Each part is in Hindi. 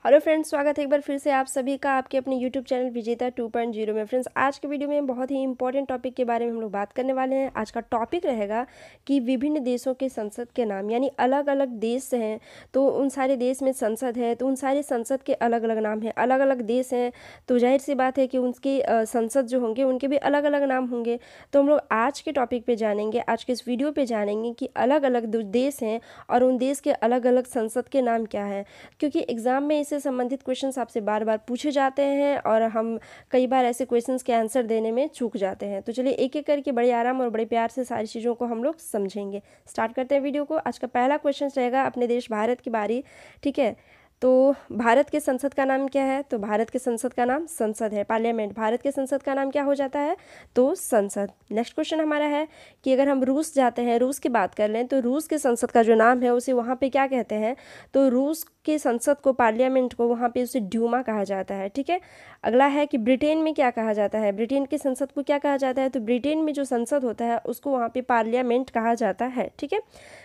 हेलो फ्रेंड्स, स्वागत है एक बार फिर से आप सभी का आपके अपने यूट्यूब चैनल विजेता 2.0 में। फ्रेंड्स, आज के वीडियो में बहुत ही इंपॉर्टेंट टॉपिक के बारे में हम लोग बात करने वाले हैं। आज का टॉपिक रहेगा कि विभिन्न देशों के संसद के नाम, यानी अलग अलग देश हैं तो उन सारे देश में संसद है तो उन सारे संसद के अलग अलग नाम हैं। अलग अलग देश हैं तो जाहिर सी बात है कि उनके संसद जो होंगे उनके भी अलग अलग नाम होंगे। तो हम लोग आज के टॉपिक पे जानेंगे, आज के इस वीडियो पे जानेंगे कि अलग अलग देश हैं और उन देश के अलग अलग संसद के नाम क्या है, क्योंकि एग्जाम में से संबंधित क्वेश्चंस आपसे बार बार पूछे जाते हैं और हम कई बार ऐसे क्वेश्चंस के आंसर देने में चूक जाते हैं। तो चलिए एक एक करके बड़े आराम और बड़े प्यार से सारी चीज़ों को हम लोग समझेंगे। स्टार्ट करते हैं वीडियो को। आज का पहला क्वेश्चन रहेगा अपने देश भारत की बारी। ठीक है, तो भारत के संसद का नाम क्या है? तो भारत के संसद का नाम संसद है, पार्लियामेंट। भारत के संसद का नाम क्या हो जाता है? तो संसद। नेक्स्ट क्वेश्चन हमारा है कि अगर हम रूस जाते हैं, रूस की बात कर लें तो रूस के संसद का जो नाम है उसे वहाँ पे क्या कहते हैं? तो रूस के संसद को, पार्लियामेंट को, वहाँ पे उसे ड्यूमा कहा जाता है। ठीक है, अगला है कि ब्रिटेन में क्या कहा जाता है? ब्रिटेन के संसद को क्या कहा जाता है? तो ब्रिटेन में जो संसद होता है उसको वहाँ पे पार्लियामेंट कहा जाता है। ठीक है,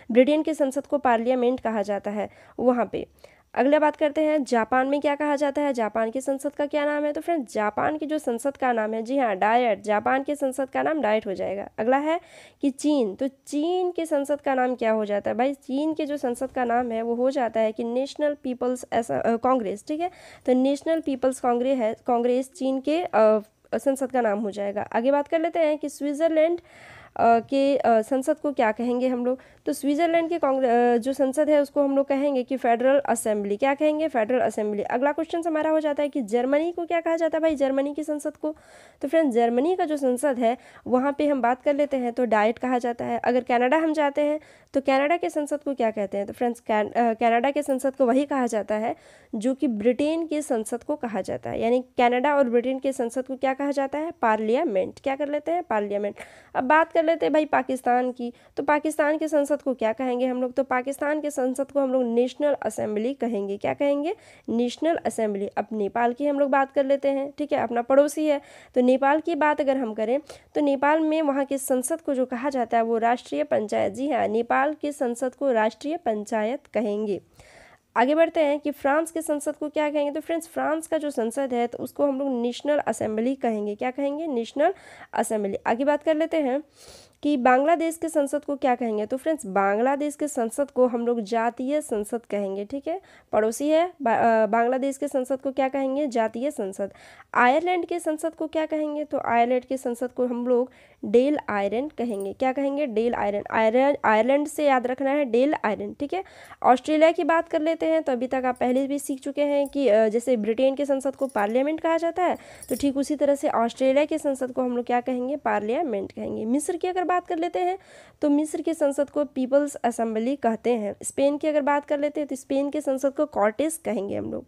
ब्रिटेन के संसद को पार्लियामेंट कहा जाता है वहाँ पे। अगला बात करते हैं, जापान में क्या कहा जाता है? जापान के संसद का क्या नाम है? तो फ्रेंड्स, जापान के जो संसद का नाम है, जी हाँ, डायट। जापान के संसद का नाम डायट हो जाएगा। अगला है कि चीन, तो चीन के संसद का नाम क्या हो जाता है? भाई, चीन के जो संसद का नाम है वो हो जाता है कि नेशनल पीपल्स कांग्रेस। ठीक है, तो नेशनल पीपल्स कांग्रेस चीन के संसद का नाम हो जाएगा। आगे बात कर लेते हैं कि स्विट्ज़रलैंड के संसद को क्या कहेंगे हम लोग? तो स्विट्ज़रलैंड के जो संसद है उसको हम लोग कहेंगे कि फेडरल असेंबली। क्या कहेंगे? Federal assembly. अगला क्वेश्चन हमारा हो जाता है कि जर्मनी को क्या कहा जाता है? भाई, जर्मनी की संसद को, तो फ्रेंड्स जर्मनी का जो संसद है वहाँ पे हम बात कर लेते हैं तो डाइट कहा जाता है। अगर कनाडा हम जाते हैं तो कनाडा के संसद को क्या कहते हैं? तो फ्रेंड्स, कनाडा के संसद को वही कहा जाता है जो कि ब्रिटेन के संसद को कहा जाता है, यानी कनाडा और ब्रिटेन के संसद को क्या कहा जाता है? पार्लियामेंट। क्या कर लेते हैं? पार्लियामेंट। अब बात कर लेते हैं भाई पाकिस्तान की, तो पाकिस्तान के संसद को क्या कहेंगे हम लोग? तो पाकिस्तान के संसद को हम लोग नेशनल असेंबली कहेंगे। क्या कहेंगे? National assembly. अब नेपाल की हम लोग बात कर लेते हैं। ठीक है, अपना पड़ोसी है, तो नेपाल की बात अगर हम करें तो नेपाल में वहाँ के संसद को जो कहा जाता है वो राष्ट्रीय पंचायत। जी हाँ, नेपाल के संसद को राष्ट्रीय पंचायत कहेंगे। आगे बढ़ते हैं कि फ्रांस के संसद को क्या कहेंगे? तो फ्रेंड्स, फ्रांस का जो संसद है तो उसको हम लोग नेशनल असेंबली कहेंगे। क्या कहेंगे? National assembly. आगे बात कर लेते हैं कि बांग्लादेश के संसद को क्या कहेंगे? तो फ्रेंड्स, बांग्लादेश के संसद को हम लोग जातीय संसद कहेंगे। ठीक है, पड़ोसी है, बांग्लादेश के संसद को क्या कहेंगे? जातीय संसद। आयरलैंड के संसद को क्या कहेंगे? तो आयरलैंड के संसद को हम लोग डेल आयरन कहेंगे। क्या कहेंगे? Del iron. आयरलैंड से याद रखना है, डेल आयरन। ठीक है, ऑस्ट्रेलिया की बात कर लेते हैं तो अभी तक आप पहले भी सीख चुके हैं कि जैसे ब्रिटेन के संसद को पार्लियामेंट कहा जाता है तो ठीक उसी तरह से ऑस्ट्रेलिया के संसद को हम लोग क्या कहेंगे? पार्लियामेंट कहेंगे। मिस्र की अगर बात कर लेते हैं तो मिस्र के संसद को पीपल्स असेंबली कहते हैं। स्पेन की अगर बात कर लेते हैं तो स्पेन के संसद को कॉर्टेस कहेंगे हम लोग।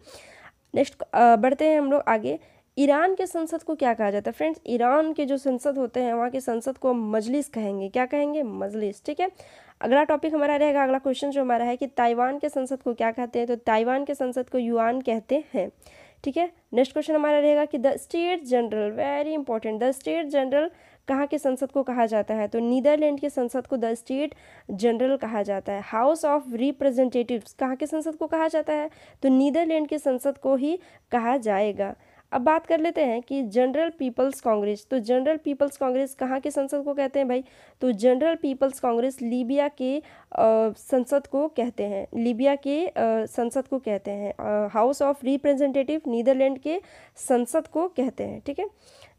नेक्स्ट बढ़ते हैं हम लोग आगे। ईरान के संसद को क्या कहा जाता है? फ्रेंड्स, ईरान के जो संसद होते हैं वहाँ के संसद को मजलिस कहेंगे। क्या कहेंगे? मजलिस। ठीक है, अगला टॉपिक हमारा रहेगा, अगला क्वेश्चन जो हमारा है कि ताइवान के संसद को क्या कहते हैं? तो ताइवान के संसद को युआन कहते हैं। ठीक है, नेक्स्ट क्वेश्चन हमारा रहेगा कि the state general, very important, the state general कहाँ के संसद को कहा जाता है? तो नीदरलैंड के संसद को द स्टेट जनरल कहा जाता है। हाउस ऑफ रिप्रेजेंटेटिव्स कहाँ के संसद को कहा जाता है? तो नीदरलैंड के संसद को ही कहा जाएगा। अब बात कर लेते हैं कि जनरल पीपल्स कांग्रेस, तो जनरल पीपल्स कांग्रेस कहाँ के संसद को कहते हैं भाई? तो जनरल पीपल्स कांग्रेस लीबिया के संसद को कहते हैं। लीबिया के संसद को कहते हैं। हाउस ऑफ रिप्रेजेंटेटिव नीदरलैंड के संसद को कहते हैं। ठीक है,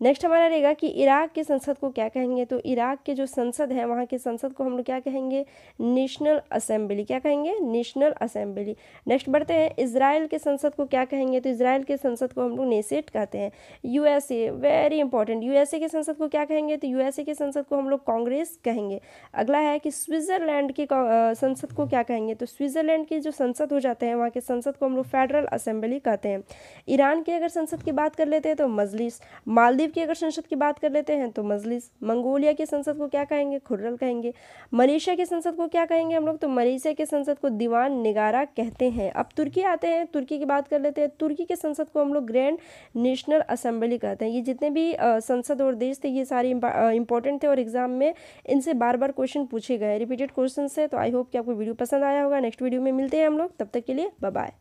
नेक्स्ट हमारा रहेगा कि इराक के संसद को क्या कहेंगे? तो इराक के जो संसद है वहाँ के संसद को हम लोग क्या कहेंगे? National assembly. क्या कहेंगे? National assembly. नेक्स्ट बढ़ते हैं, इजराइल के संसद को क्या कहेंगे? तो इजराइल के संसद को हम लोग नेसेट कहते हैं। यूएसए, वेरी इंपॉर्टेंट, यूएसए के संसद को क्या कहेंगे? तो यूएसए के संसद को हम लोग कांग्रेस कहेंगे। अगला है कि स्विट्जरलैंड के संसद को क्या कहेंगे? तो स्विट्जरलैंड के जो संसद हो जाते हैं वहाँ के संसद को हम लोग फेडरल असेंबली कहते हैं। ईरान की अगर संसद की बात कर लेते हैं तो मजलिस। मालदीव की अगर संसद की बात कर लेते हैं तो मजलिस। मंगोलिया की संसद को क्या कहेंगे? खुर्रल कहेंगे। मलेशिया की संसद को क्या कहेंगे हम लोग? तो मलेशिया के संसद को दीवान निगारा कहते हैं। अब तुर्की आते हैं, तुर्की की बात कर लेते हैं। तुर्की के संसद को हम लोग ग्रैंड नेशनल असेंबली कहते हैं। ये जितने भी संसद और देश थे ये सारे इंपॉर्टेंट थे और एग्जाम में इनसे बार बार क्वेश्चन पूछे गए, रिपीटेड क्वेश्चन है। तो आई होप कि आपको वीडियो पसंद आया होगा। नेक्स्ट वीडियो में मिलते हैं हम लोग, तब तक के लिए बाय बाय।